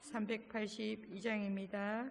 382장입니다.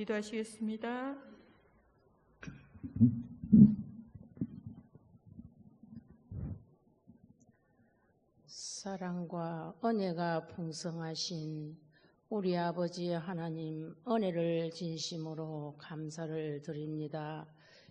기도하시겠습니다. 사랑과 은혜가 풍성하신 우리 아버지 하나님, 은혜를 진심으로 감사를 드립니다.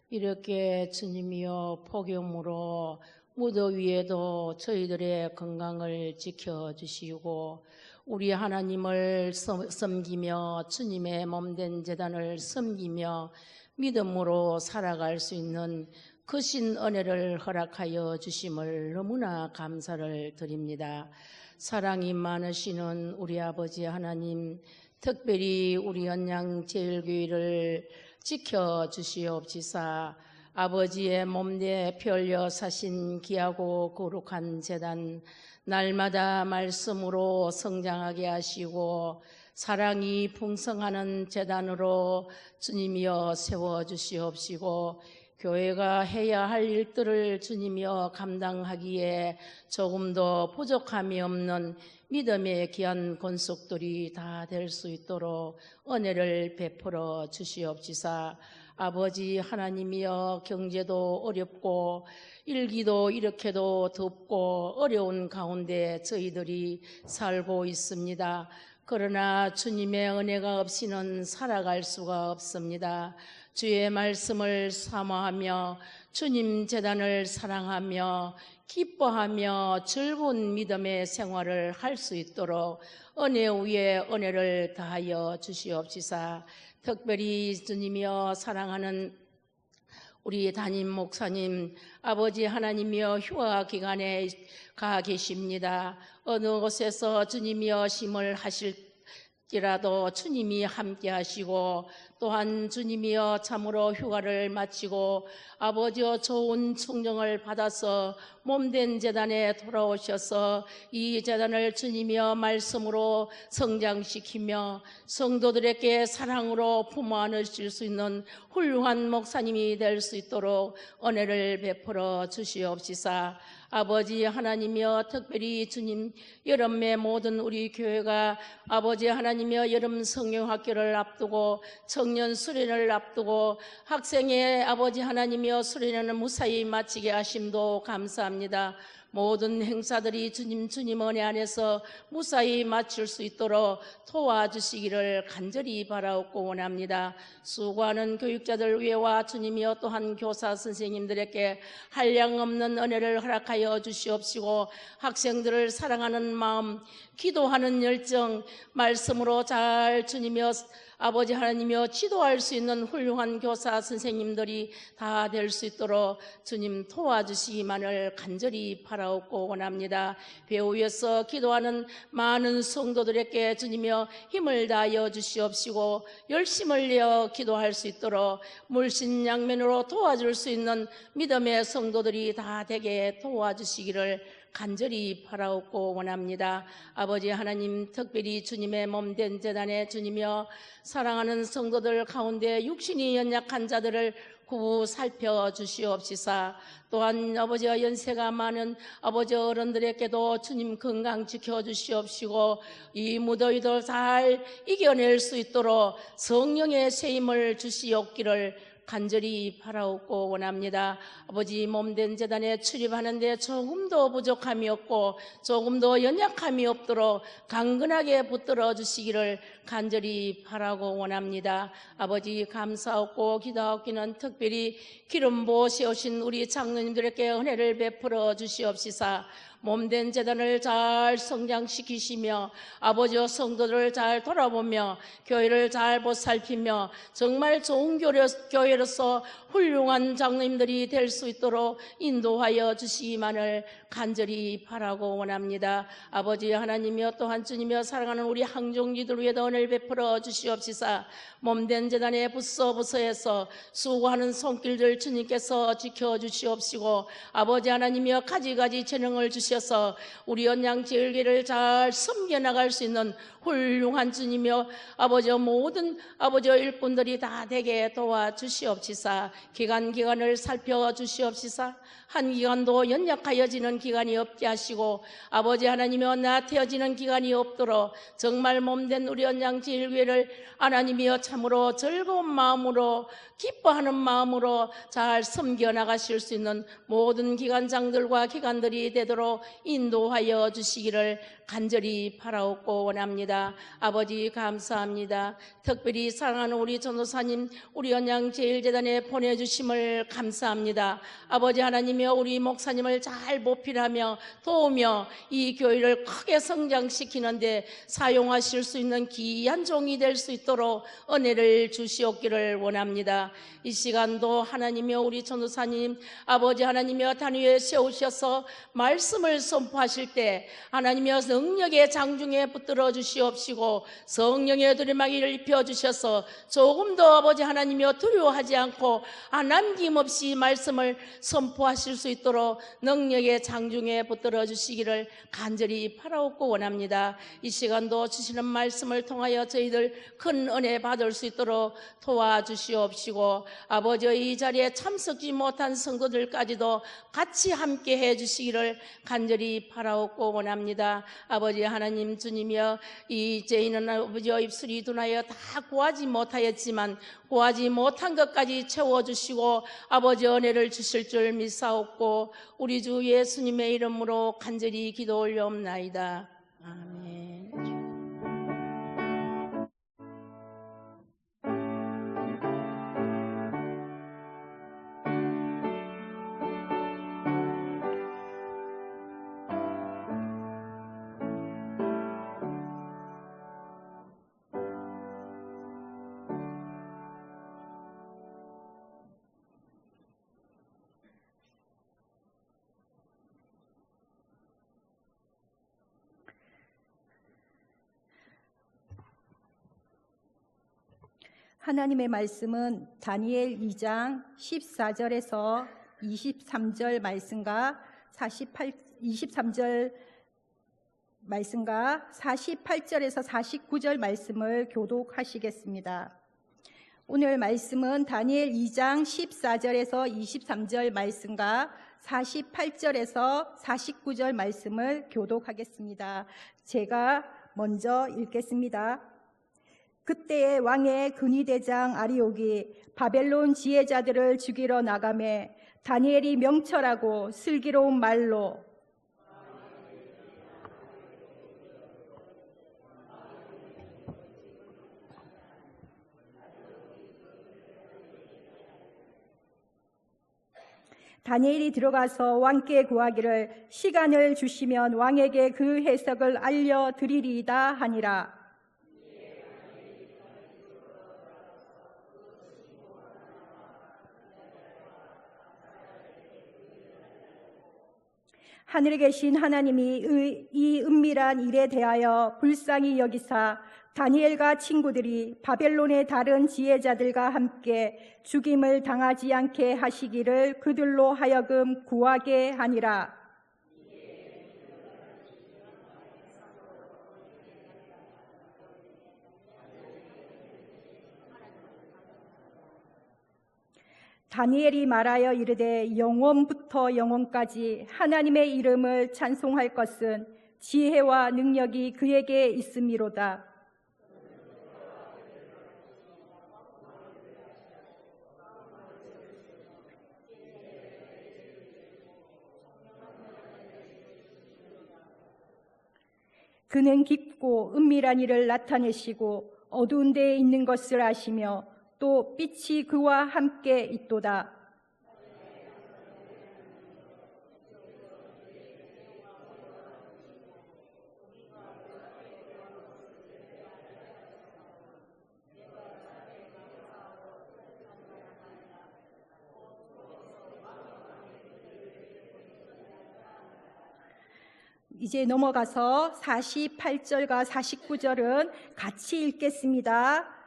이렇게 주님이여 폭염으로 무더위에도 저희들의 건강을 지켜주시고 우리 하나님을 섬기며 주님의 몸된 제단을 섬기며 믿음으로 살아갈 수 있는 크신 은혜를 허락하여 주심을 너무나 감사를 드립니다. 사랑이 많으시는 우리 아버지 하나님, 특별히 우리 언양제일교회를 지켜주시옵시사. 아버지의 몸대 펴려 사신 귀하고 거룩한 제단, 날마다 말씀으로 성장하게 하시고 사랑이 풍성하는 제단으로 주님이여 세워주시옵시고, 교회가 해야 할 일들을 주님이여 감당하기에 조금도 부족함이 없는 믿음의 귀한 권속들이 다 될 수 있도록 은혜를 베풀어 주시옵시사. 아버지 하나님이여, 경제도 어렵고 일기도 이렇게도 덥고 어려운 가운데 저희들이 살고 있습니다. 그러나 주님의 은혜가 없이는 살아갈 수가 없습니다. 주의 말씀을 사모하며 주님 제단을 사랑하며 기뻐하며 즐거운 믿음의 생활을 할 수 있도록 은혜 위에 은혜를 다하여 주시옵시사. 특별히 주님이여 사랑하는 우리 담임 목사님, 아버지 하나님이여 휴가 기간에 가 계십니다. 어느 곳에서 주님이여 심을 하실지라도 주님이 함께 하시고, 또한 주님이여 참으로 휴가를 마치고 아버지여 좋은 충정을 받아서 몸된 제단에 돌아오셔서 이 제단을 주님이여 말씀으로 성장시키며 성도들에게 사랑으로 품어 안으실 수 있는 훌륭한 목사님이 될 수 있도록 은혜를 베풀어 주시옵시사. 아버지 하나님이여, 특별히 주님, 여름의 모든 우리 교회가 아버지 하나님이여 여름 성령학교를 앞두고 청년 수련을 앞두고 학생의 아버지 하나님이여 수련회는 무사히 마치게 하심도 감사합니다. 모든 행사들이 주님 은혜 안에서 무사히 마칠 수 있도록 도와주시기를 간절히 바라옵고 원합니다. 수고하는 교육자들 위에와 주님이여 또한 교사 선생님들에게 한량없는 은혜를 허락하여 주시옵시고, 학생들을 사랑하는 마음, 기도하는 열정, 말씀으로 잘 주님이여 아버지 하나님이여 지도할 수 있는 훌륭한 교사 선생님들이 다 될 수 있도록 주님 도와주시기만을 간절히 바라옵고 원합니다. 배우 위에서 기도하는 많은 성도들에게 주님이여 힘을 다하여 주시옵시고 열심을 내어 기도할 수 있도록 물신양면으로 도와줄 수 있는 믿음의 성도들이 다 되게 도와주시기를 간절히 바라옵고 원합니다. 아버지 하나님, 특별히 주님의 몸된 제단에 주님이여 사랑하는 성도들 가운데 육신이 연약한 자들을 구부 살펴주시옵시사. 또한 아버지와 연세가 많은 아버지 어른들에게도 주님 건강 지켜주시옵시고 이 무더위도 잘 이겨낼 수 있도록 성령의 세임을 주시옵기를 간절히 바라옵고 원합니다. 아버지 몸된 제단에 출입하는데 조금도 부족함이 없고 조금도 연약함이 없도록 강건하게 붙들어 주시기를 간절히 바라고 원합니다. 아버지 감사하고 기도하기는 특별히 기름 부어 세우신 우리 장로님들에게 은혜를 베풀어 주시옵시사. 몸된 제단을 잘 성장시키시며 아버지와 성도들을 잘 돌아보며 교회를 잘 보살피며 정말 좋은 교회로서 훌륭한 장로님들이 될 수 있도록 인도하여 주시기만을 간절히 바라고 원합니다. 아버지 하나님이여 또한 주님이여 사랑하는 우리 항종지들 위에도 은혜를 베풀어 주시옵시사. 몸된 제단에 부서부서해서 수고하는 손길들 주님께서 지켜주시옵시고 아버지 하나님이여 가지가지 재능을 주셔서 우리 언양제일교회를 잘 섬겨나갈 수 있는 훌륭한 주님이여 아버지여 모든 아버지여 일꾼들이 다 되게 도와주시옵시사. 기간을 살펴주시옵시사. 한 기간도 연약하여지는 기간이 없게 하시고 아버지 하나님이여 나태해지는 기간이 없도록 정말 몸된 우리 언양제일교회를 하나님이여 참으로 즐거운 마음으로 기뻐하는 마음으로 잘 섬겨나가실 수 있는 모든 기관장들과 기관들이 되도록 인도하여 주시기를 간절히 바라옵고 원합니다. 아버지 감사합니다. 특별히 사랑하는 우리 전도사님, 우리 언양제일재단에 보내주심을 감사합니다. 아버지 하나님이여, 우리 목사님을 잘 보필하며 도우며 이 교회를 크게 성장시키는데 사용하실 수 있는 귀한 종이 될 수 있도록 은혜를 주시옵기를 원합니다. 이 시간도 하나님이여, 우리 전도사님 아버지 하나님이여, 단위에 세우셔서 말씀을 선포하실 때 하나님이여, 능력의 장중에 붙들어 주시옵시고 성령의 두루마기를 입혀 주셔서 조금 더 아버지 하나님이여 두려워하지 않고 남김없이 말씀을 선포하실 수 있도록 능력의 장중에 붙들어 주시기를 간절히 바라옵고 원합니다. 이 시간도 주시는 말씀을 통하여 저희들 큰 은혜 받을 수 있도록 도와주시옵시고 아버지의 이 자리에 참석지 못한 성도들까지도 같이 함께 해주시기를 간절히 바라옵고 원합니다. 아버지 하나님 주님이여, 이제는 아버지의 입술이 둔하여 다 구하지 못하였지만 구하지 못한 것까지 채워주시고 아버지 은혜를 주실 줄 믿사옵고 우리 주 예수님의 이름으로 간절히 기도 올려옵나이다. 아멘. 하나님의 말씀은 다니엘 2장 14절에서 23절 말씀과 23절 말씀과 48절에서 49절 말씀을 교독하시겠습니다. 오늘 말씀은 다니엘 2장 14절에서 23절 말씀과 48절에서 49절 말씀을 교독하겠습니다. 제가 먼저 읽겠습니다. 그때의 왕의 근위대장 아리옥이 바벨론 지혜자들을 죽이러 나가매 다니엘이 명철하고 슬기로운 말로 다니엘이 들어가서 왕께 구하기를 시간을 주시면 왕에게 그 해석을 알려드리리이다 하니라. 하늘에 계신 하나님이 이 은밀한 일에 대하여 불쌍히 여기사 다니엘과 친구들이 바벨론의 다른 지혜자들과 함께 죽임을 당하지 않게 하시기를 그들로 하여금 구하게 하니라. 다니엘이 말하여 이르되 영원부터 영원까지 하나님의 이름을 찬송할 것은 지혜와 능력이 그에게 있음이로다. 그는 깊고 은밀한 일을 나타내시고 어두운 데에 있는 것을 아시며 또 빛이 그와 함께 있도다. 이제 넘어가서 48절과 49절은 같이 읽겠습니다.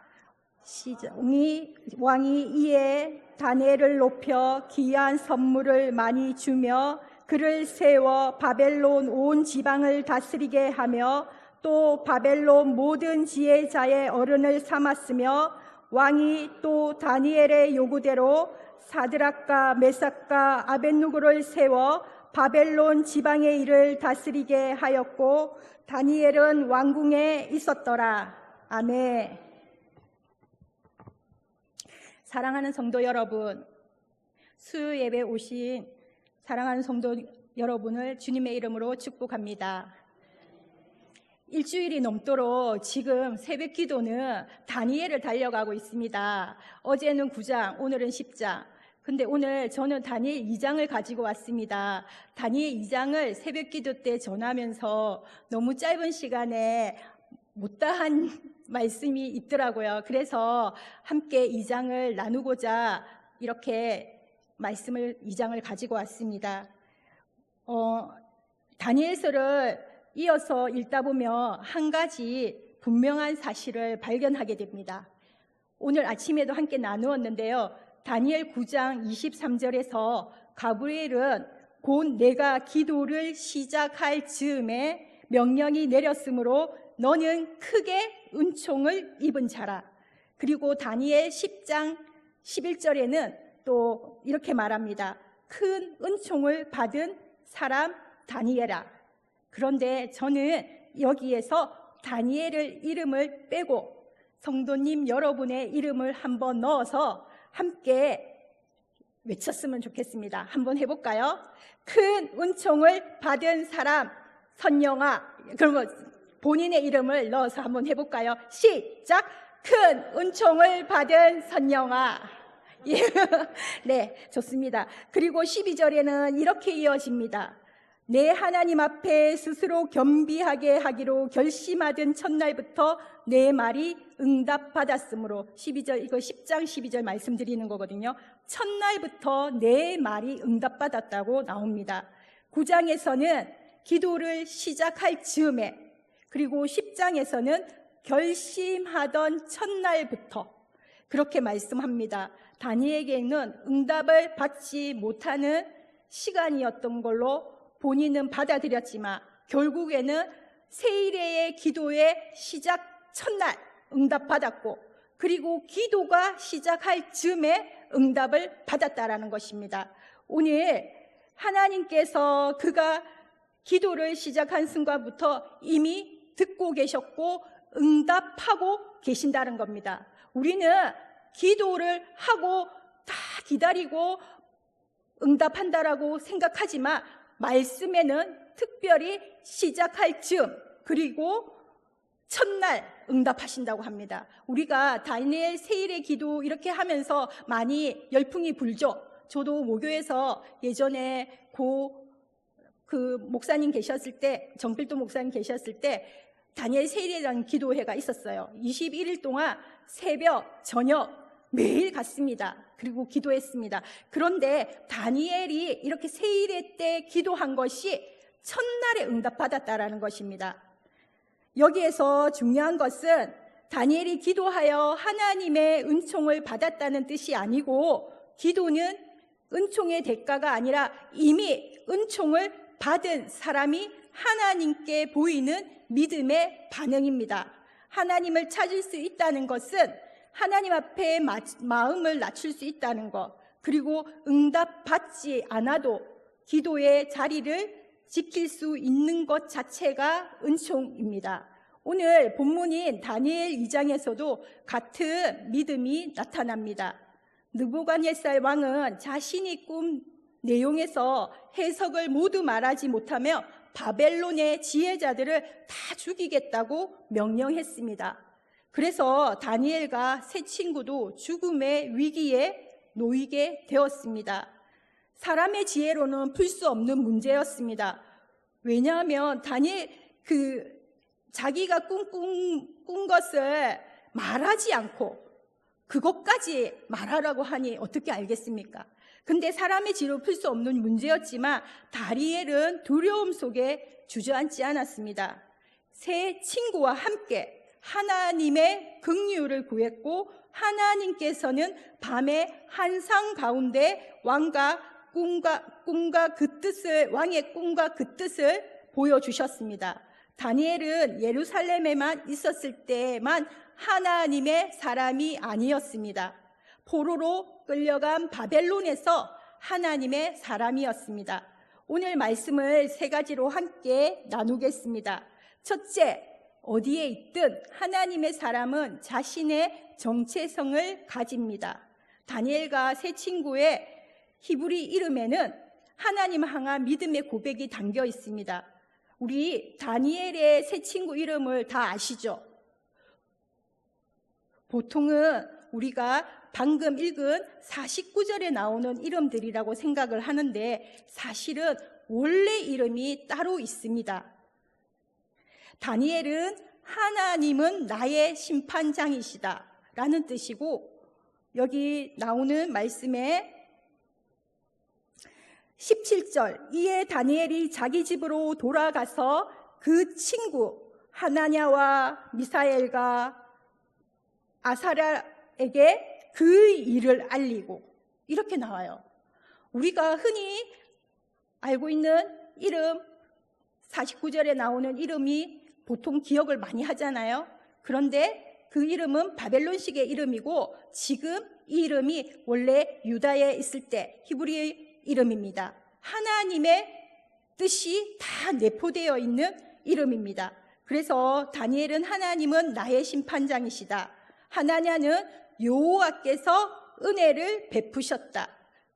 왕이 이에 다니엘을 높여 귀한 선물을 많이 주며 그를 세워 바벨론 온 지방을 다스리게 하며 또 바벨론 모든 지혜자의 어른을 삼았으며 왕이 또 다니엘의 요구대로 사드락과 메삭과 아벳누고를 세워 바벨론 지방의 일을 다스리게 하였고 다니엘은 왕궁에 있었더라. 아멘. 사랑하는 성도 여러분, 수요 예배 오신 사랑하는 성도 여러분을 주님의 이름으로 축복합니다. 일주일이 넘도록 지금 새벽 기도는 다니엘을 달려가고 있습니다. 어제는 9장, 오늘은 10장. 근데 오늘 저는 다니엘 2장을 가지고 왔습니다. 다니엘 2장을 새벽 기도 때 전하면서 너무 짧은 시간에 못다한 말씀이 있더라고요. 그래서 함께 2장을 나누고자 이렇게 2장을 가지고 왔습니다. 다니엘서를 이어서 읽다 보면 한 가지 분명한 사실을 발견하게 됩니다. 오늘 아침에도 함께 나누었는데요. 다니엘 9장 23절에서 가브리엘은 곧 내가 기도를 시작할 즈음에 명령이 내렸으므로 너는 크게 은총을 입은 자라. 그리고 다니엘 10장 11절에는 또 이렇게 말합니다. 큰 은총을 받은 사람 다니엘아. 그런데 저는 여기에서 다니엘의 이름을 빼고 성도님 여러분의 이름을 한번 넣어서 함께 외쳤으면 좋겠습니다. 한번 해볼까요? 큰 은총을 받은 사람 선영아. 그러면 본인의 이름을 넣어서 한번 해볼까요? 시작! 큰 은총을 받은 선영아. 예. 네, 좋습니다. 그리고 12절에는 이렇게 이어집니다. 내 하나님 앞에 스스로 겸비하게 하기로 결심하던 첫날부터 내 말이 응답받았으므로 12절, 이거 10장 12절 말씀드리는 거거든요. 첫날부터 내 말이 응답받았다고 나옵니다. 9장에서는 기도를 시작할 즈음에, 그리고 10장에서는 결심하던 첫날부터 그렇게 말씀합니다. 다니엘에게는 응답을 받지 못하는 시간이었던 걸로 본인은 받아들였지만 결국에는 세일의 기도의 시작 첫날 응답받았고, 그리고 기도가 시작할 즈음에 응답을 받았다라는 것입니다. 오늘 하나님께서 그가 기도를 시작한 순간부터 이미 듣고 계셨고 응답하고 계신다는 겁니다. 우리는 기도를 하고 다 기다리고 응답한다라고 생각하지만 말씀에는 특별히 시작할 즈음, 그리고 첫날 응답하신다고 합니다. 우리가 다니엘 세일의 기도 이렇게 하면서 많이 열풍이 불죠. 저도 모교에서 예전에 그 목사님 계셨을 때, 정필도 목사님 계셨을 때 다니엘 세일이라는 기도회가 있었어요. 21일 동안 새벽, 저녁 매일 갔습니다. 그리고 기도했습니다. 그런데 다니엘이 이렇게 세일의 때 기도한 것이 첫날에 응답받았다라는 것입니다. 여기에서 중요한 것은 다니엘이 기도하여 하나님의 은총을 받았다는 뜻이 아니고, 기도는 은총의 대가가 아니라 이미 은총을 받은 사람이 하나님께 보이는 믿음의 반응입니다. 하나님을 찾을 수 있다는 것은 하나님 앞에 마음을 낮출 수 있다는 것, 그리고 응답받지 않아도 기도의 자리를 지킬 수 있는 것 자체가 은총입니다. 오늘 본문인 다니엘 2장에서도 같은 믿음이 나타납니다. 느부갓네살 왕은 자신이 꾼 내용에서 해석을 모두 말하지 못하며 바벨론의 지혜자들을 다 죽이겠다고 명령했습니다. 그래서 다니엘과 세 친구도 죽음의 위기에 놓이게 되었습니다. 사람의 지혜로는 풀 수 없는 문제였습니다. 왜냐하면 다니엘 자기가 꾼 것을 말하지 않고 그것까지 말하라고 하니 어떻게 알겠습니까? 근데 사람의 지혜로 풀 수 없는 문제였지만 다니엘은 두려움 속에 주저앉지 않았습니다. 세 친구와 함께 하나님의 긍휼을 구했고, 하나님께서는 밤의 환상 가운데 왕의 꿈과 그 뜻을 보여주셨습니다. 다니엘은 예루살렘에만 있었을 때만 하나님의 사람이 아니었습니다. 포로로 끌려간 바벨론에서 하나님의 사람이었습니다. 오늘 말씀을 세 가지로 함께 나누겠습니다. 첫째, 어디에 있든 하나님의 사람은 자신의 정체성을 가집니다. 다니엘과 세 친구의 히브리 이름에는 하나님 향한 믿음의 고백이 담겨 있습니다. 우리 다니엘의 세 친구 이름을 다 아시죠? 보통은 우리가 방금 읽은 49절에 나오는 이름들이라고 생각을 하는데 사실은 원래 이름이 따로 있습니다. 다니엘은 하나님은 나의 심판장이시다 라는 뜻이고, 여기 나오는 말씀에 17절, 이에 다니엘이 자기 집으로 돌아가서 그 친구 하나냐와 미사엘과 아사랴에게 그 일을 알리고, 이렇게 나와요. 우리가 흔히 알고 있는 이름 49절에 나오는 이름이 보통 기억을 많이 하잖아요. 그런데 그 이름은 바벨론식의 이름이고, 지금 이 이름이 원래 유다에 있을 때 히브리 이름입니다. 하나님의 뜻이 다 내포되어 있는 이름입니다. 그래서 다니엘은 하나님은 나의 심판장이시다, 하나냐는 여호와께서 은혜를 베푸셨다,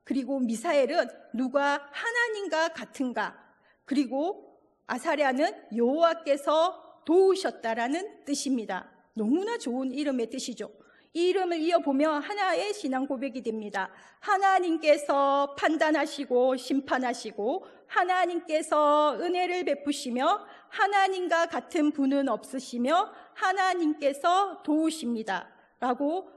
그리고 미사엘은 누가 하나님과 같은가, 그리고 아사랴는 여호와께서 도우셨다라는 뜻입니다. 너무나 좋은 이름의 뜻이죠. 이 이름을 이어보면 하나의 신앙 고백이 됩니다. 하나님께서 판단하시고 심판하시고, 하나님께서 은혜를 베푸시며, 하나님과 같은 분은 없으시며, 하나님께서 도우십니다 라고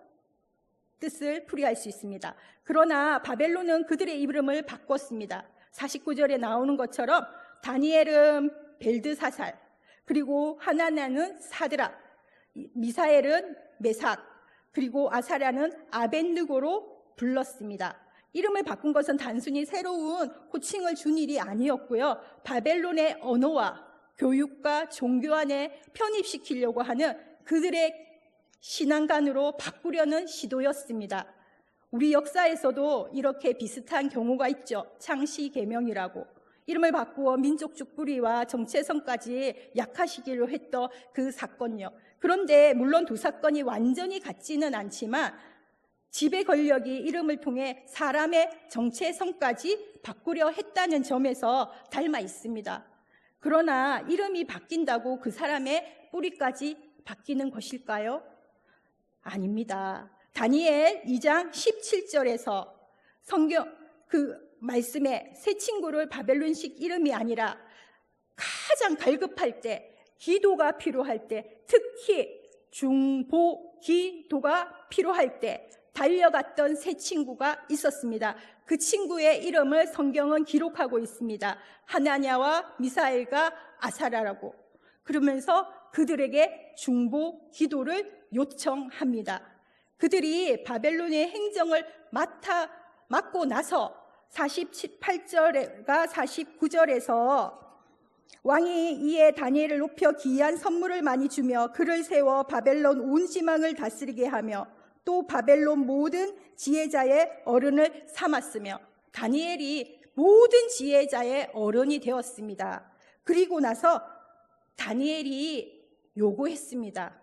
뜻을 풀이할 수 있습니다. 그러나 바벨론은 그들의 이름을 바꿨습니다. 49절에 나오는 것처럼 다니엘은 벨드사살, 그리고 하나냐는 사드락, 미사엘은 메삭, 그리고 아사랴는 아벳느고로 불렀습니다. 이름을 바꾼 것은 단순히 새로운 호칭을 준 일이 아니었고요, 바벨론의 언어와 교육과 종교 안에 편입시키려고 하는 그들의 신앙관으로 바꾸려는 시도였습니다. 우리 역사에서도 이렇게 비슷한 경우가 있죠. 창시계명이라고 이름을 바꾸어 민족 죽부리와 정체성까지 약화시키려 했던 그 사건요. 그런데 물론 두 사건이 완전히 같지는 않지만 지배 권력이 이름을 통해 사람의 정체성까지 바꾸려 했다는 점에서 닮아 있습니다. 그러나 이름이 바뀐다고 그 사람의 뿌리까지 바뀌는 것일까요? 아닙니다. 다니엘 2장 17절에서 성경 그 말씀에 새 친구를 바벨론식 이름이 아니라 가장 갈급할 때, 기도가 필요할 때, 특히 중보 기도가 필요할 때 달려갔던 새 친구가 있었습니다. 그 친구의 이름을 성경은 기록하고 있습니다. 하나냐와 미사엘과 아사랴라고. 그러면서 그들에게 중보 기도를 요청합니다. 그들이 바벨론의 행정을 맡고 나서 48절과 49절에서 왕이 이에 다니엘을 높여 기이한 선물을 많이 주며 그를 세워 바벨론 온 지방을 다스리게 하며 또 바벨론 모든 지혜자의 어른을 삼았으며, 다니엘이 모든 지혜자의 어른이 되었습니다. 그리고 나서 다니엘이 요구했습니다.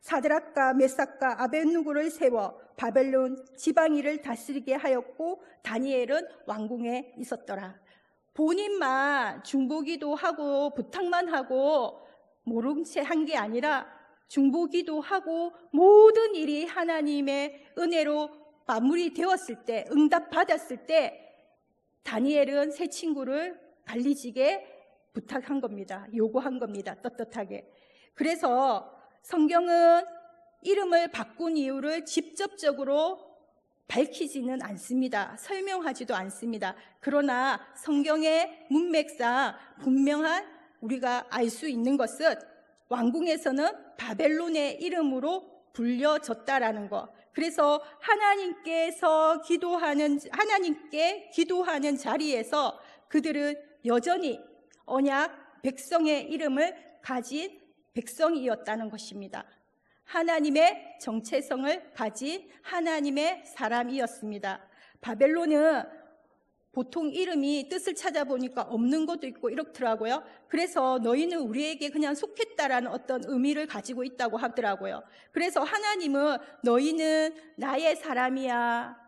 사드락과 메삭과 아벳느고를 세워 바벨론 지방이를 다스리게 하였고 다니엘은 왕궁에 있었더라. 본인만 중보기도 하고 부탁만 하고 모른 채 한 게 아니라 중보기도 하고 모든 일이 하나님의 은혜로 마무리 되었을 때, 응답받았을 때 다니엘은 새 친구를 관리직에 부탁한 겁니다. 요구한 겁니다. 떳떳하게. 그래서 성경은 이름을 바꾼 이유를 직접적으로 밝히지는 않습니다. 설명하지도 않습니다. 그러나 성경의 문맥상 분명한 우리가 알 수 있는 것은 왕궁에서는 바벨론의 이름으로 불려졌다라는 것. 그래서 하나님께 기도하는 자리에서 그들은 여전히 언약 백성의 이름을 가진 백성이었다는 것입니다. 하나님의 정체성을 가진 하나님의 사람이었습니다. 바벨론은 보통 이름이 뜻을 찾아보니까 없는 것도 있고 이렇더라고요. 그래서 너희는 우리에게 그냥 속했다라는 어떤 의미를 가지고 있다고 하더라고요. 그래서 하나님은 너희는 나의 사람이야,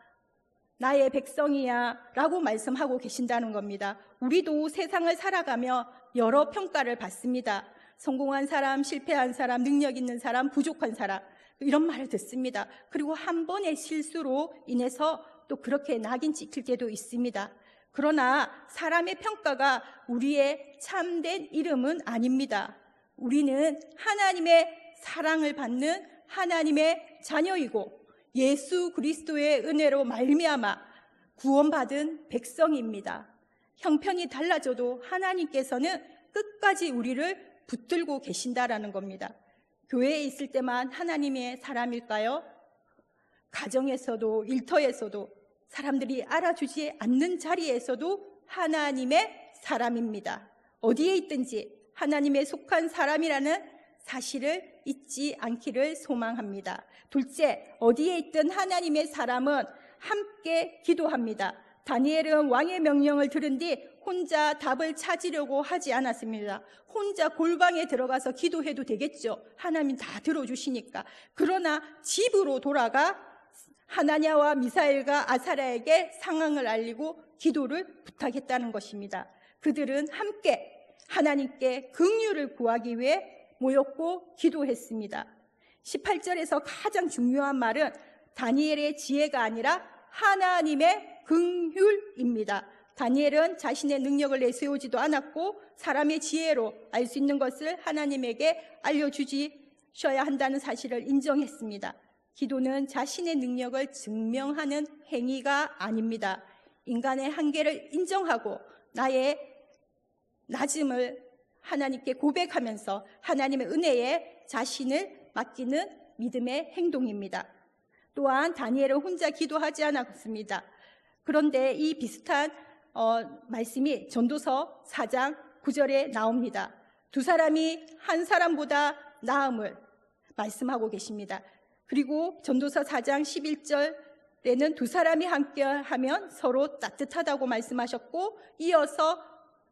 나의 백성이야 라고 말씀하고 계신다는 겁니다. 우리도 세상을 살아가며 여러 평가를 받습니다. 성공한 사람, 실패한 사람, 능력 있는 사람, 부족한 사람, 이런 말을 듣습니다. 그리고 한 번의 실수로 인해서 또 그렇게 낙인 찍힐 때도 있습니다. 그러나 사람의 평가가 우리의 참된 이름은 아닙니다. 우리는 하나님의 사랑을 받는 하나님의 자녀이고 예수 그리스도의 은혜로 말미암아 구원받은 백성입니다. 형편이 달라져도 하나님께서는 끝까지 우리를 붙들고 계신다라는 겁니다. 교회에 있을 때만 하나님의 사람일까요? 가정에서도 일터에서도 사람들이 알아주지 않는 자리에서도 하나님의 사람입니다. 어디에 있든지 하나님에 속한 사람이라는 사실을 잊지 않기를 소망합니다. 둘째, 어디에 있든 하나님의 사람은 함께 기도합니다. 다니엘은 왕의 명령을 들은 뒤 혼자 답을 찾으려고 하지 않았습니다. 혼자 골방에 들어가서 기도해도 되겠죠. 하나님 다 들어주시니까. 그러나 집으로 돌아가 하나냐와 미사엘과 아사랴에게 상황을 알리고 기도를 부탁했다는 것입니다. 그들은 함께 하나님께 긍휼을 구하기 위해 모였고 기도했습니다. 18절에서 가장 중요한 말은 다니엘의 지혜가 아니라 하나님의 긍휼입니다. 다니엘은 자신의 능력을 내세우지도 않았고 사람의 지혜로 알 수 있는 것을 하나님에게 알려주셔야 한다는 사실을 인정했습니다. 기도는 자신의 능력을 증명하는 행위가 아닙니다. 인간의 한계를 인정하고 나의 낮음을 하나님께 고백하면서 하나님의 은혜에 자신을 맡기는 믿음의 행동입니다. 또한 다니엘은 혼자 기도하지 않았습니다. 그런데 이 비슷한 말씀이 전도서 4장 9절에 나옵니다. 두 사람이 한 사람보다 나음을 말씀하고 계십니다. 그리고 전도서 4장 11절에는 두 사람이 함께하면 서로 따뜻하다고 말씀하셨고, 이어서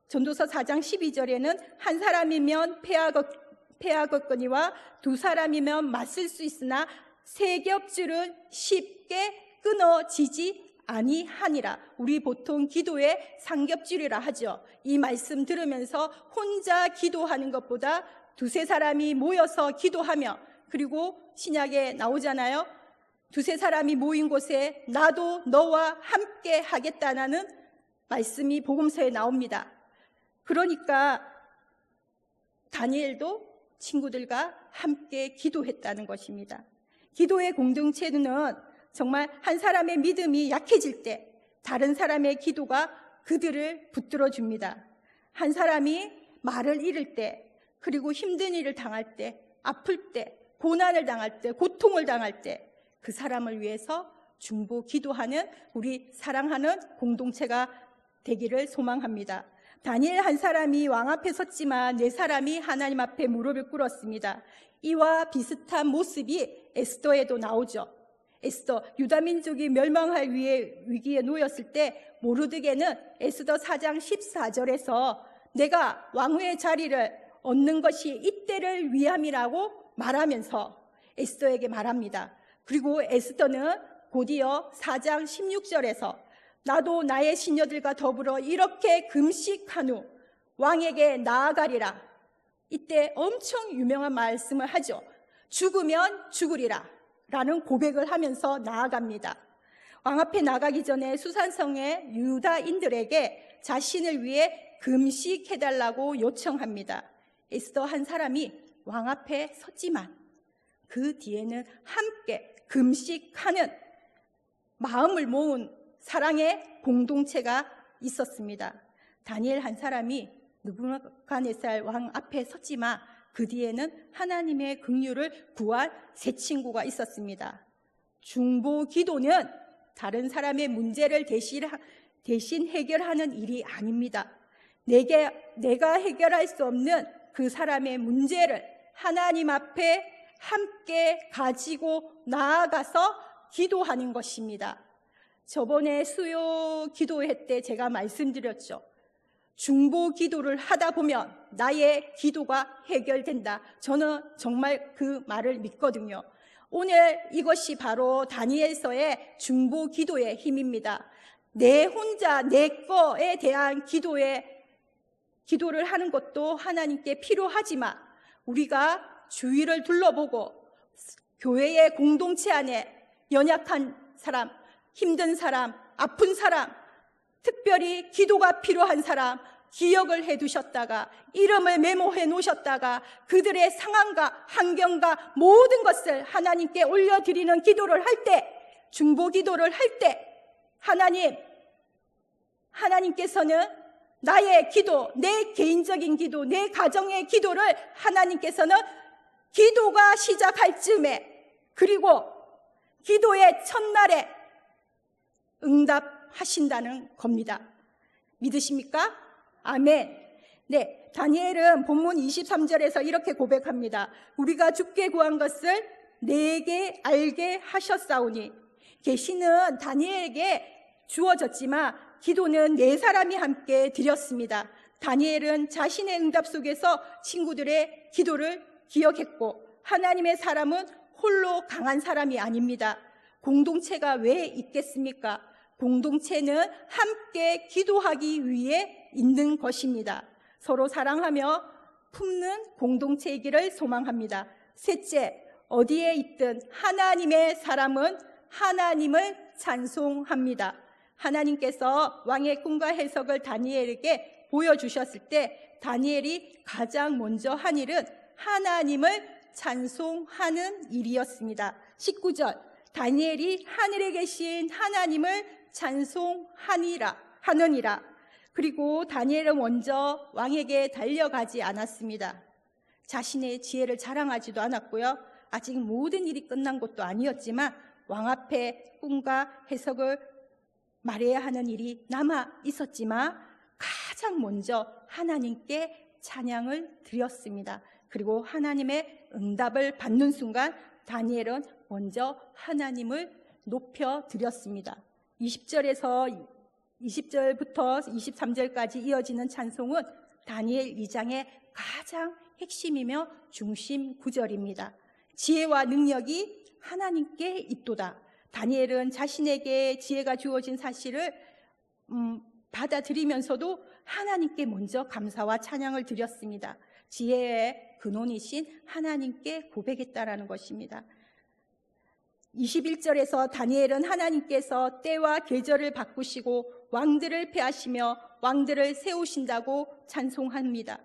전도서 4장 12절에는 한 사람이면 패하겠거니와 두 사람이면 맞설 수 있으나 세 겹줄은 쉽게 끊어지지 아니하니라. 우리 보통 기도에 삼겹줄이라 하죠. 이 말씀 들으면서 혼자 기도하는 것보다 두세 사람이 모여서 기도하며, 그리고 신약에 나오잖아요. 두세 사람이 모인 곳에 나도 너와 함께 하겠다는 말씀이 복음서에 나옵니다. 그러니까 다니엘도 친구들과 함께 기도했다는 것입니다. 기도의 공동체는 정말 한 사람의 믿음이 약해질 때 다른 사람의 기도가 그들을 붙들어 줍니다. 한 사람이 말을 잃을 때, 그리고 힘든 일을 당할 때, 아플 때, 고난을 당할 때, 고통을 당할 때 그 사람을 위해서 중보 기도하는 우리 사랑하는 공동체가 되기를 소망합니다. 다니엘 한 사람이 왕 앞에 섰지만 네 사람이 하나님 앞에 무릎을 꿇었습니다. 이와 비슷한 모습이 에스더에도 나오죠. 에스더, 유다 민족이 멸망할 위기에 놓였을 때 모르드게는 에스더 4장 14절에서 내가 왕후의 자리를 얻는 것이 이때를 위함이라고 말하면서 에스더에게 말합니다. 그리고 에스더는 곧이어 4장 16절에서 나도 나의 시녀들과 더불어 이렇게 금식한 후 왕에게 나아가리라. 이때 엄청 유명한 말씀을 하죠. 죽으면 죽으리라 라는 고백을 하면서 나아갑니다. 왕 앞에 나가기 전에 수산성의 유다인들에게 자신을 위해 금식해달라고 요청합니다. 에스더 한 사람이 왕 앞에 섰지만 그 뒤에는 함께 금식하는 마음을 모은 사랑의 공동체가 있었습니다. 다니엘 한 사람이 느부갓네살 왕 앞에 섰지만 그 뒤에는 하나님의 긍휼을 구한 세 친구가 있었습니다. 중보 기도는 다른 사람의 문제를 대신 해결하는 일이 아닙니다. 내가 해결할 수 없는 그 사람의 문제를 하나님 앞에 함께 가지고 나아가서 기도하는 것입니다. 저번에 수요 기도회 때 제가 말씀드렸죠. 중보 기도를 하다 보면 나의 기도가 해결된다. 저는 정말 그 말을 믿거든요. 오늘 이것이 바로 다니엘서의 중보 기도의 힘입니다. 내 혼자 내 거에 대한 기도에 기도를 하는 것도 하나님께 필요하지만 우리가 주위를 둘러보고 교회의 공동체 안에 연약한 사람, 힘든 사람, 아픈 사람, 특별히 기도가 필요한 사람 기억을 해두셨다가 이름을 메모해 놓으셨다가 그들의 상황과 환경과 모든 것을 하나님께 올려드리는 기도를 할 때, 중보 기도를 할 때 하나님께서는 나의 기도, 내 개인적인 기도, 내 가정의 기도를 하나님께서는 기도가 시작할 즈음에 그리고 기도의 첫날에 응답하신다는 겁니다. 믿으십니까? 아멘. 네, 다니엘은 본문 23절에서 이렇게 고백합니다. 우리가 주께 구한 것을 내게 알게 하셨사오니. 계시는 다니엘에게 주어졌지만 기도는 네 사람이 함께 드렸습니다. 다니엘은 자신의 응답 속에서 친구들의 기도를 기억했고 하나님의 사람은 홀로 강한 사람이 아닙니다. 공동체가 왜 있겠습니까? 공동체는 함께 기도하기 위해 있는 것입니다. 서로 사랑하며 품는 공동체이기를 소망합니다. 셋째, 어디에 있든 하나님의 사람은 하나님을 찬송합니다. 하나님께서 왕의 꿈과 해석을 다니엘에게 보여주셨을 때 다니엘이 가장 먼저 한 일은 하나님을 찬송하는 일이었습니다. 19절, 다니엘이 하늘에 계신 하나님을 찬송하니라 하느니라. 그리고 다니엘은 먼저 왕에게 달려가지 않았습니다. 자신의 지혜를 자랑하지도 않았고요. 아직 모든 일이 끝난 것도 아니었지만 왕 앞에 꿈과 해석을 말해야 하는 일이 남아 있었지만 가장 먼저 하나님께 찬양을 드렸습니다. 그리고 하나님의 응답을 받는 순간 다니엘은 먼저 하나님을 높여 드렸습니다. 20절부터 23절까지 이어지는 찬송은 다니엘 2장의 가장 핵심이며 중심 구절입니다. 지혜와 능력이 하나님께 있도다. 다니엘은 자신에게 지혜가 주어진 사실을 받아들이면서도 하나님께 먼저 감사와 찬양을 드렸습니다. 지혜의 근원이신 하나님께 고백했다라는 것입니다. 21절에서 다니엘은 하나님께서 때와 계절을 바꾸시고 왕들을 폐하시며 왕들을 세우신다고 찬송합니다.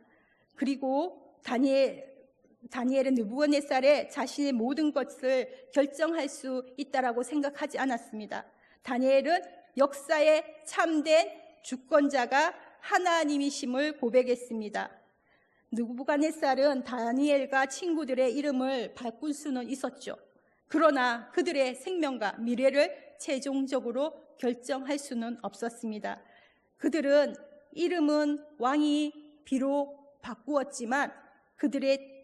그리고 다니엘은 느부갓네살에 자신의 모든 것을 결정할 수 있다라고 생각하지 않았습니다. 다니엘은 역사의 참된 주권자가 하나님이심을 고백했습니다. 느부갓네살은 다니엘과 친구들의 이름을 바꿀 수는 있었죠. 그러나 그들의 생명과 미래를 최종적으로 결정할 수는 없었습니다. 그들은 이름은 왕이 비록 바꾸었지만 그들의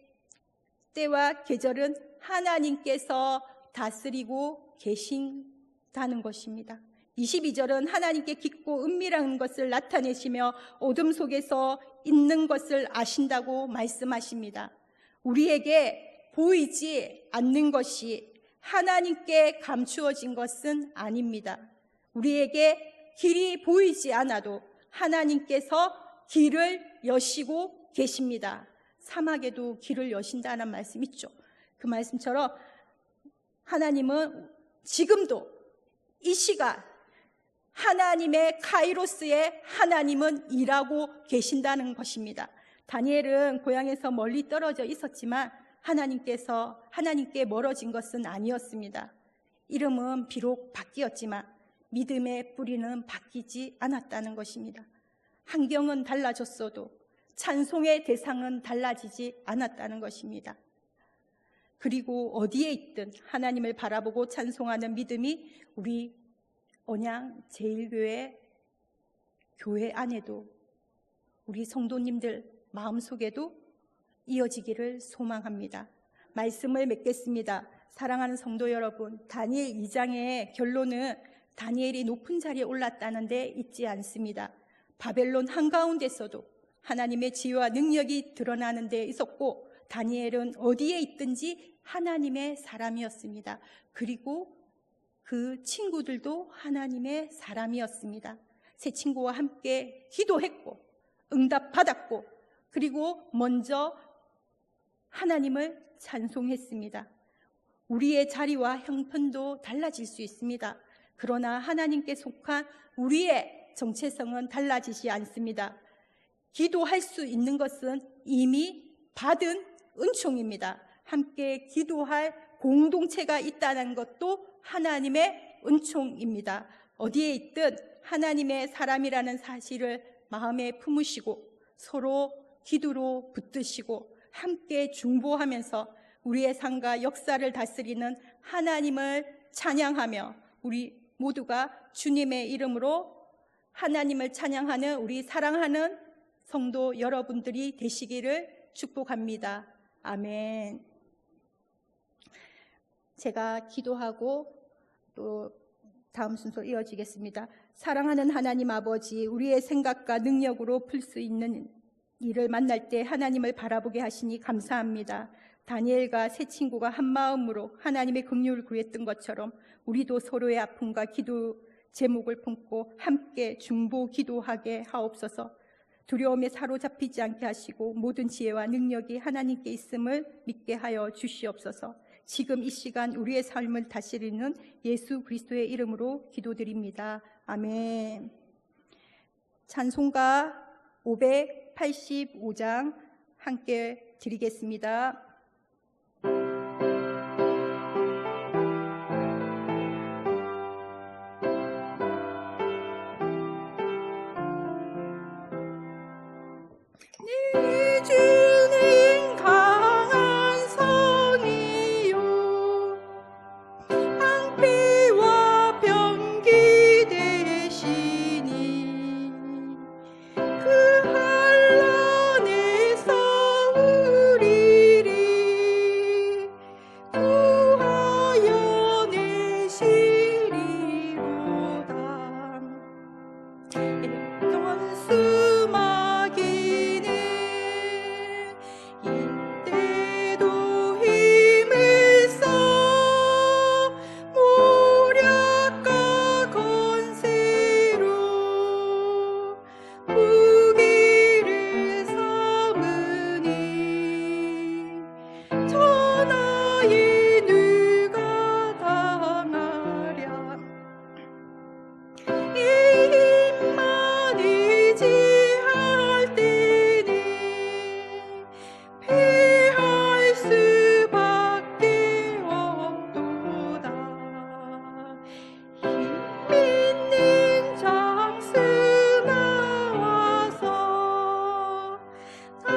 때와 계절은 하나님께서 다스리고 계신다는 것입니다. 22절은 하나님께 깊고 은밀한 것을 나타내시며 어둠 속에서 있는 것을 아신다고 말씀하십니다. 우리에게 보이지 않는 것이 하나님께 감추어진 것은 아닙니다. 우리에게 길이 보이지 않아도 하나님께서 길을 여시고 계십니다. 사막에도 길을 여신다는 말씀 있죠. 그 말씀처럼 하나님은 지금도 이 시간 하나님의 카이로스의 하나님은 일하고 계신다는 것입니다. 다니엘은 고향에서 멀리 떨어져 있었지만 하나님께 멀어진 것은 아니었습니다. 이름은 비록 바뀌었지만 믿음의 뿌리는 바뀌지 않았다는 것입니다. 환경은 달라졌어도 찬송의 대상은 달라지지 않았다는 것입니다. 그리고 어디에 있든 하나님을 바라보고 찬송하는 믿음이 우리 언양 제일교회 교회 안에도 우리 성도님들 마음속에도 이어지기를 소망합니다. 말씀을 맺겠습니다. 사랑하는 성도 여러분, 다니엘 2장의 결론은 다니엘이 높은 자리에 올랐다는 데 있지 않습니다. 바벨론 한가운데서도 하나님의 지혜와 능력이 드러나는 데 있었고 다니엘은 어디에 있든지 하나님의 사람이었습니다. 그리고 그 친구들도 하나님의 사람이었습니다. 세 친구와 함께 기도했고 응답받았고, 그리고 먼저 하나님을 찬송했습니다. 우리의 자리와 형편도 달라질 수 있습니다. 그러나 하나님께 속한 우리의 정체성은 달라지지 않습니다. 기도할 수 있는 것은 이미 받은 은총입니다. 함께 기도할 공동체가 있다는 것도 하나님의 은총입니다. 어디에 있든 하나님의 사람이라는 사실을 마음에 품으시고 서로 기도로 붙드시고 함께 중보하면서 우리의 삶과 역사를 다스리는 하나님을 찬양하며 우리 모두가 주님의 이름으로 하나님을 찬양하는 우리 사랑하는 성도 여러분들이 되시기를 축복합니다. 아멘. 제가 기도하고 또 다음 순서 이어지겠습니다. 사랑하는 하나님 아버지, 우리의 생각과 능력으로 풀 수 있는 일을 만날 때 하나님을 바라보게 하시니 감사합니다. 다니엘과 세 친구가 한 마음으로 하나님의 긍휼을 구했던 것처럼 우리도 서로의 아픔과 기도 제목을 품고 함께 중보 기도하게 하옵소서. 두려움에 사로잡히지 않게 하시고 모든 지혜와 능력이 하나님께 있음을 믿게 하여 주시옵소서. 지금 이 시간 우리의 삶을 다스리는 예수 그리스도의 이름으로 기도드립니다. 아멘. 찬송가 585장 함께 드리겠습니다. 네 주님 강한 성이요 방패와 병기 되시니 그 한란에서 우리를 구하여 내시리로다. 연수마귀는 이때도 힘을 써 모략과 권세로 무기를 삼으니 전하에 누가 당하랴. 이 힘만 의지할 때는 패할 수밖에 없도다. 힘 있는 장수 나와서 날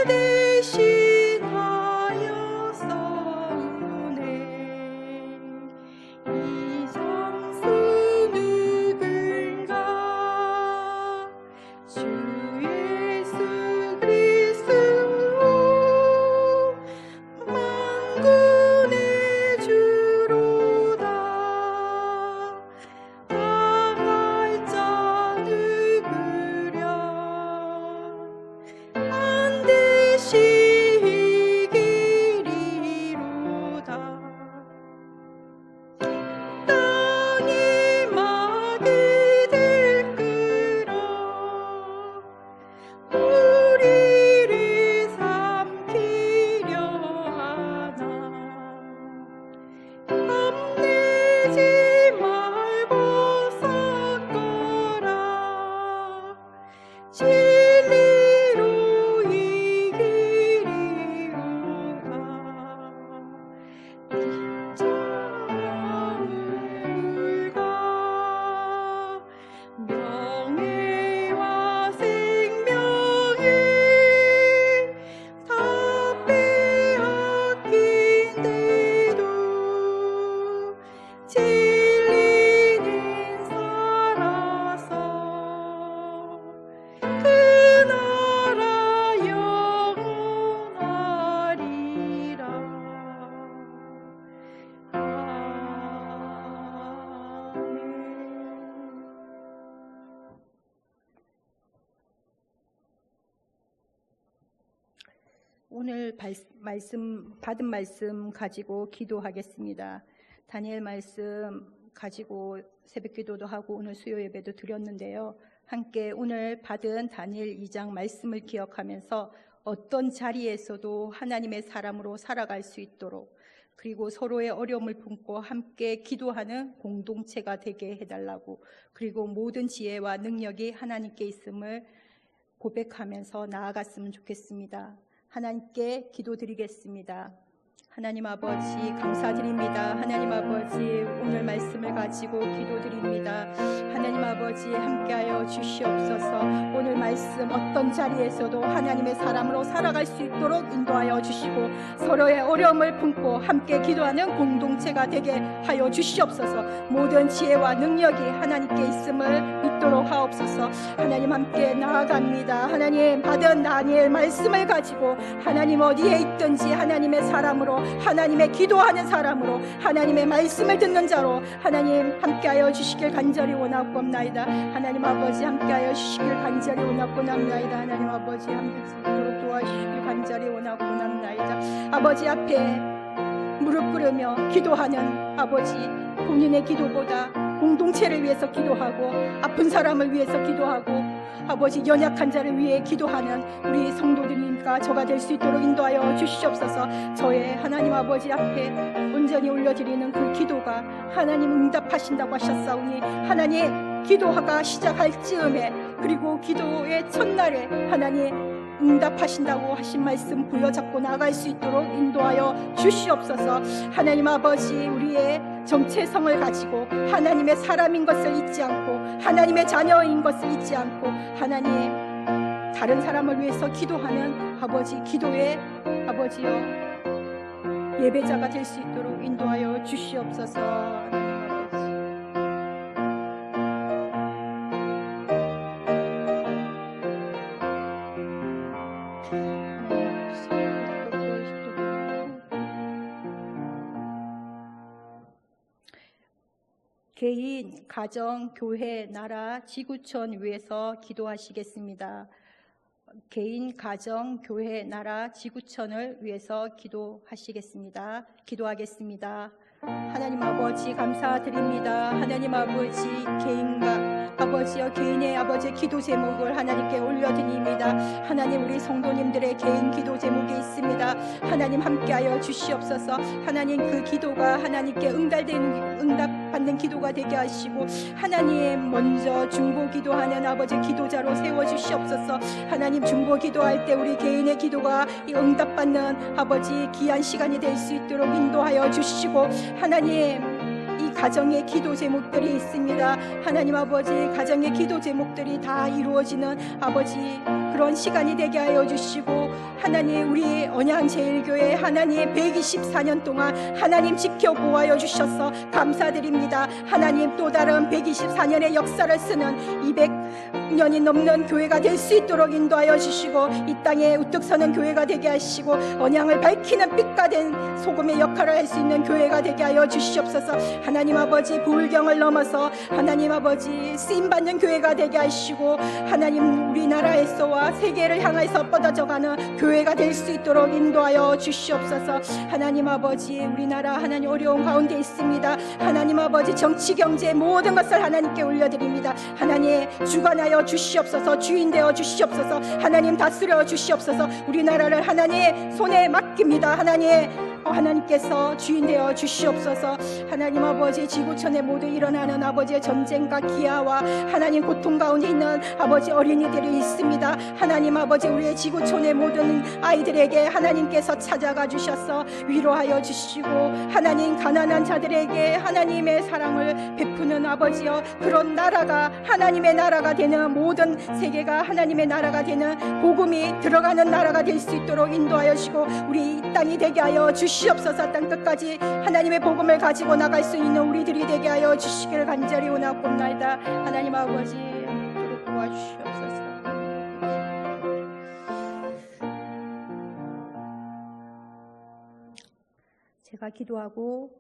대신하여 싸우네. 이 장수 누군가 주 예수 그리스도 만군의 주로다. 당할 자 누구랴. 반드시 이기리로다. 땅이 마귀들 끌어 우리를 삼키려 하나. 겁내지 말고 섞어라. 진리로 이기리로다. 빈자물과 명예와 생명을 다 빼앗긴데도 진리는 살아서 그 나라 영원하리라. 아멘. 오늘 받은 말씀 가지고 기도하겠습니다. 다니엘 말씀 가지고 새벽 기도도 하고 오늘 수요 예배도 드렸는데요. 함께 오늘 받은 다니엘 2장 말씀을 기억하면서 어떤 자리에서도 하나님의 사람으로 살아갈 수 있도록, 그리고 서로의 어려움을 품고 함께 기도하는 공동체가 되게 해달라고, 그리고 모든 지혜와 능력이 하나님께 있음을 고백하면서 나아갔으면 좋겠습니다. 하나님께 기도드리겠습니다. 하나님 아버지 감사드립니다. 하나님 아버지 오늘 말씀을 가지고 기도드립니다. 하나님 아버지 함께하여 주시옵소서. 오늘 말씀 어떤 자리에서도 하나님의 사람으로 살아갈 수 있도록 인도하여 주시고, 서로의 어려움을 품고 함께 기도하는 공동체가 되게 하여 주시옵소서. 모든 지혜와 능력이 하나님께 있음을 믿도록 하옵소서. 하나님 함께 나아갑니다. 하나님 받은 다니엘 말씀을 가지고 하나님 어디에 있든지 하나님의 사람으로, 하나님의 기도하는 사람으로, 하나님의 말씀을 듣는 자로 하나님 함께하여 주시길 간절히 원하옵나이다. 하나님 아버지 함께하여 주시길 간절히 원하옵나이다. 하나님 아버지 함께하여 도와주시길 간절히 원하옵나이다. 아버지 앞에 무릎 꿇으며 기도하는 아버지, 본인의 기도보다 공동체를 위해서 기도하고 아픈 사람을 위해서 기도하고 아버지 연약한 자를 위해 기도하는 우리 성도들이니까 저가 될 수 있도록 인도하여 주시옵소서. 저의 하나님 아버지 앞에 온전히 올려드리는 그 기도가 하나님 응답하신다고 하셨사오니, 하나님 기도가 시작할 즈음에, 그리고 기도의 첫날에 하나님 응답하신다고 하신 말씀 부여잡고 나갈 수 있도록 인도하여 주시옵소서. 하나님 아버지 우리의 정체성을 가지고 하나님의 사람인 것을 잊지 않고, 하나님의 자녀인 것을 잊지 않고, 하나님 다른 사람을 위해서 기도하는 아버지, 기도의 아버지여 예배자가 될 수 있도록 인도하여 주시옵소서. 개인, 가정, 교회, 나라, 지구촌 위해서 기도하시겠습니다. 개인, 가정, 교회, 나라, 지구촌을 위해서 기도하시겠습니다. 기도하겠습니다. 하나님 아버지 감사드립니다. 하나님 아버지 개인과 아버지여 개인의 아버지 기도 제목을 하나님께 올려드립니다. 하나님 우리 성도님들의 개인 기도 제목이 있습니다. 하나님 함께하여 주시옵소서. 하나님 그 기도가 하나님께 응답받는 기도가 되게 하시고, 하나님 먼저 중보 기도하는 아버지 기도자로 세워주시옵소서. 하나님 중보 기도할 때 우리 개인의 기도가 응답받는 아버지 귀한 시간이 될 수 있도록 인도하여 주시고, 하나님 이 가정의 기도 제목들이 있습니다. 하나님 아버지 가정의 기도 제목들이 다 이루어지는 아버지 그런 시간이 되게 하여 주시고, 하나님 우리 언양제일교회 하나님 124년 동안 하나님 지켜보아여 주셔서 감사드립니다. 하나님 또 다른 124년의 역사를 쓰는 200년이 넘는 교회가 될 수 있도록 인도하여 주시고, 이 땅에 우뚝 서는 교회가 되게 하시고 언양을 밝히는 빛과 된 소금의 역할을 할 수 있는 교회가 되게 하여 주시옵소서. 하나님 아버지 불경을 넘어서 하나님 아버지 쓰임받는 교회가 되게 하시고, 하나님 우리나라에서와 세계를 향해서 뻗어져가는 교회가 될 수 있도록 인도하여 주시옵소서. 하나님 아버지 우리나라 하나님 어려운 가운데 있습니다. 하나님 아버지 정치 경제 모든 것을 하나님께 올려드립니다. 하나님 주관하여 주시옵소서. 주인 되어 주시옵소서. 하나님 다스려 주시옵소서. 우리나라를 하나님 손에 맡깁니다. 하나님께서 주인 되어 주시옵소서. 하나님 아버지 지구촌에 모두 일어나는 아버지의 전쟁과 기아와 하나님 고통 가운데 있는 아버지 어린이들이 있습니다. 하나님 아버지 우리의 지구촌의 모든 아이들에게 하나님께서 찾아가 주셔서 위로하여 주시고, 하나님 가난한 자들에게 하나님의 사랑을 베푸는 아버지여, 그런 나라가 하나님의 나라가 되는, 모든 세계가 하나님의 나라가 되는 복음이 들어가는 나라가 될 수 있도록 인도하여 주시고, 우리 이 땅이 되게 하여 주시옵소서. 땅 끝까지 하나님의 복음을 가지고 나갈 수 있는 우리들이 되게 하여 주시기를 간절히 원하옵나이다. 하나님 아버지 도와주시옵소서. 제가 기도하고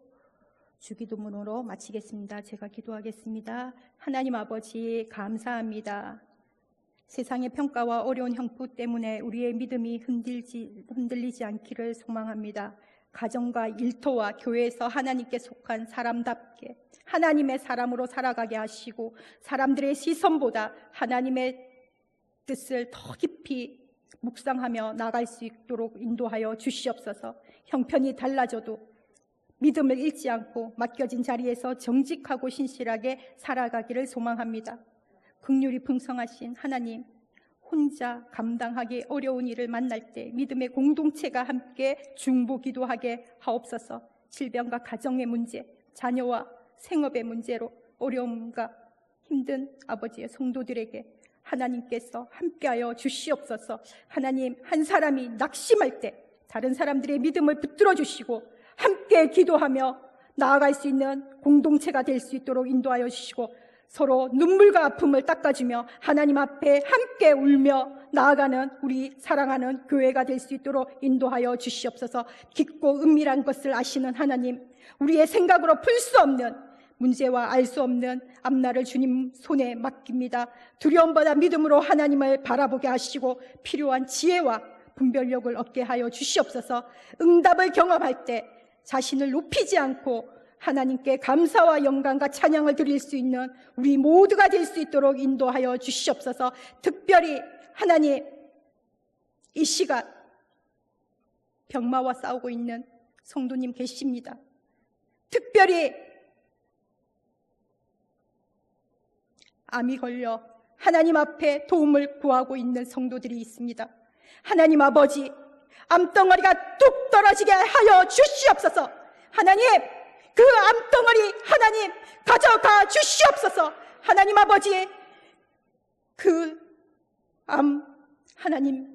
주기도문으로 마치겠습니다. 제가 기도하겠습니다. 하나님 아버지 감사합니다. 세상의 평가와 어려운 형부 때문에 우리의 믿음이 흔들리지 않기를 소망합니다. 가정과 일터와 교회에서 하나님께 속한 사람답게 하나님의 사람으로 살아가게 하시고 사람들의 시선보다 하나님의 뜻을 더 깊이 묵상하며 나갈 수 있도록 인도하여 주시옵소서. 형편이 달라져도 믿음을 잃지 않고 맡겨진 자리에서 정직하고 신실하게 살아가기를 소망합니다. 긍휼이 풍성하신 하나님, 혼자 감당하기 어려운 일을 만날 때 믿음의 공동체가 함께 중보기도하게 하옵소서. 질병과 가정의 문제, 자녀와 생업의 문제로 어려움과 힘든 아버지의 성도들에게 하나님께서 함께하여 주시옵소서. 하나님, 한 사람이 낙심할 때 다른 사람들의 믿음을 붙들어 주시고 함께 기도하며 나아갈 수 있는 공동체가 될 수 있도록 인도하여 주시고 서로 눈물과 아픔을 닦아주며 하나님 앞에 함께 울며 나아가는 우리 사랑하는 교회가 될 수 있도록 인도하여 주시옵소서. 깊고 은밀한 것을 아시는 하나님, 우리의 생각으로 풀 수 없는 문제와 알 수 없는 앞날을 주님 손에 맡깁니다. 두려움보다 믿음으로 하나님을 바라보게 하시고 필요한 지혜와 분별력을 얻게 하여 주시옵소서. 응답을 경험할 때 자신을 높이지 않고 하나님께 감사와 영광과 찬양을 드릴 수 있는 우리 모두가 될 수 있도록 인도하여 주시옵소서. 특별히 하나님, 이 시간 병마와 싸우고 있는 성도님 계십니다. 특별히 암이 걸려 하나님 앞에 도움을 구하고 있는 성도들이 있습니다. 하나님 아버지, 암덩어리가 뚝 떨어지게 하여 주시옵소서. 하나님, 그 암덩어리 하나님 가져가 주시옵소서. 하나님 아버지, 그 암 하나님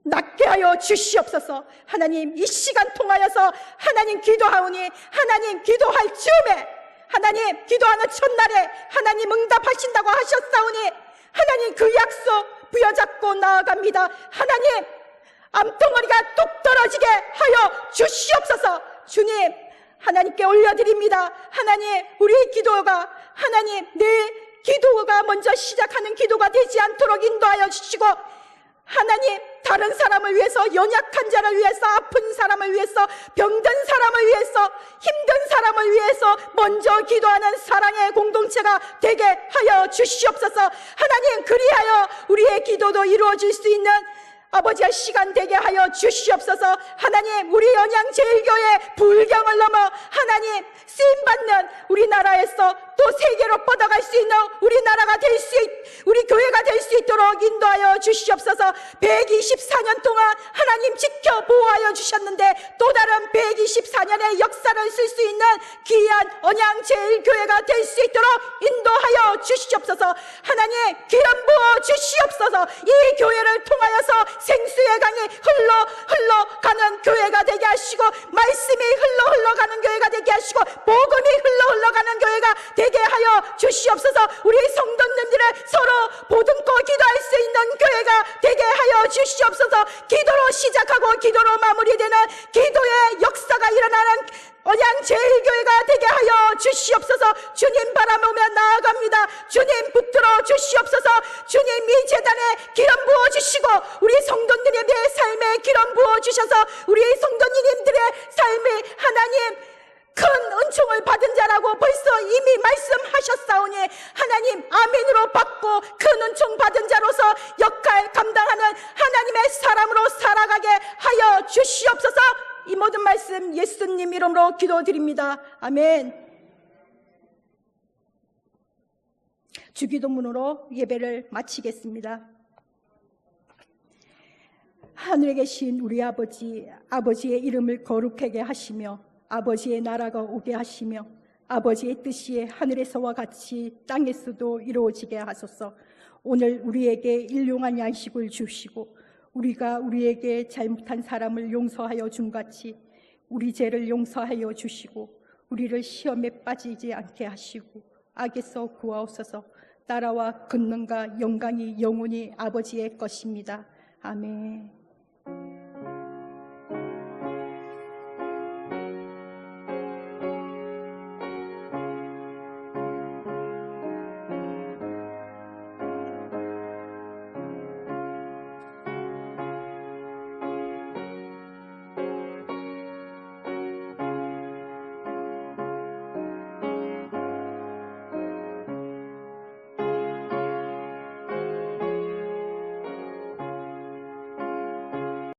낫게 하여 주시옵소서. 하나님, 이 시간 통하여서 하나님 기도하오니 하나님 기도할 즈음에 하나님 기도하는 첫날에 하나님 응답하신다고 하셨사오니 하나님 그 약속 부여잡고 나아갑니다. 하나님, 암덩어리가 뚝 떨어지게 하여 주시옵소서. 주님, 하나님께 올려드립니다. 하나님, 우리의 기도가 하나님 내 기도가 먼저 시작하는 기도가 되지 않도록 인도하여 주시고 하나님, 다른 사람을 위해서, 연약한 자를 위해서, 아픈 사람을 위해서, 병든 사람을 위해서, 힘든 사람을 위해서 먼저 기도하는 사랑의 공동체가 되게 하여 주시옵소서. 하나님, 그리하여 우리의 기도도 이루어질 수 있는 아버지의 시간 되게 하여 주시옵소서. 하나님, 우리 언양제일교회 불경을 넘어 하나님 쓰임받는 우리나라에서 또 세계로 뻗어갈 수 있는 우리나라가 될 수 우리 교회가 될 수 있도록 인도하여 주시옵소서. 124년 동안 하나님 지켜 보호하여 주셨는데 또 다른 124년의 역사를 쓸 수 있는 귀한 언양제일교회가 될 수 있도록 인도하여 주시옵소서. 하나님, 기름 부어 주시옵소서. 이 교회를 통하여서 생수의 강이 흘러가는 교회가 되게 하시고 말씀이 흘러가는 교회가 되게 하시고 복음이 흘러가는 교회가 되게 하여 주시옵소서. 우리 성도님들의 서로 보듬고 기도할 수 있는 교회가 되게 하여 주시옵소서. 기도로 시작하고 기도로 마무리되는 기도의 역사가 일어나는 언양제일교회가 되게 하여 주시옵소서. 주님 바라보며 나아갑니다. 주님 붙들어 주시옵소서. 주님 이 재단에 기름 부어주시고 우리 성도님의 내 삶에 기름 부어주셔서 우리 성도님들의 삶이 하나님 큰 은총을 받은 자라고 벌써 이미 말씀하셨사오니 하나님 아멘으로 받고 큰 은총 받은 자로서 역할 감당하는 하나님의 사람으로 살아가게 하여 주시옵소서. 이 모든 말씀 예수님 이름으로 기도드립니다. 아멘. 주기도문으로 예배를 마치겠습니다. 하늘에 계신 우리 아버지, 아버지의 이름을 거룩하게 하시며 아버지의 나라가 오게 하시며 아버지의 뜻이 하늘에서와 같이 땅에서도 이루어지게 하소서. 오늘 우리에게 일용할 양식을 주시고 우리가 우리에게 잘못한 사람을 용서하여 줌같이 우리 죄를 용서하여 주시고 우리를 시험에 빠지지 않게 하시고 악에서 구하옵소서. 나라와 권능과 영광이 영원히 아버지의 것입니다. 아멘.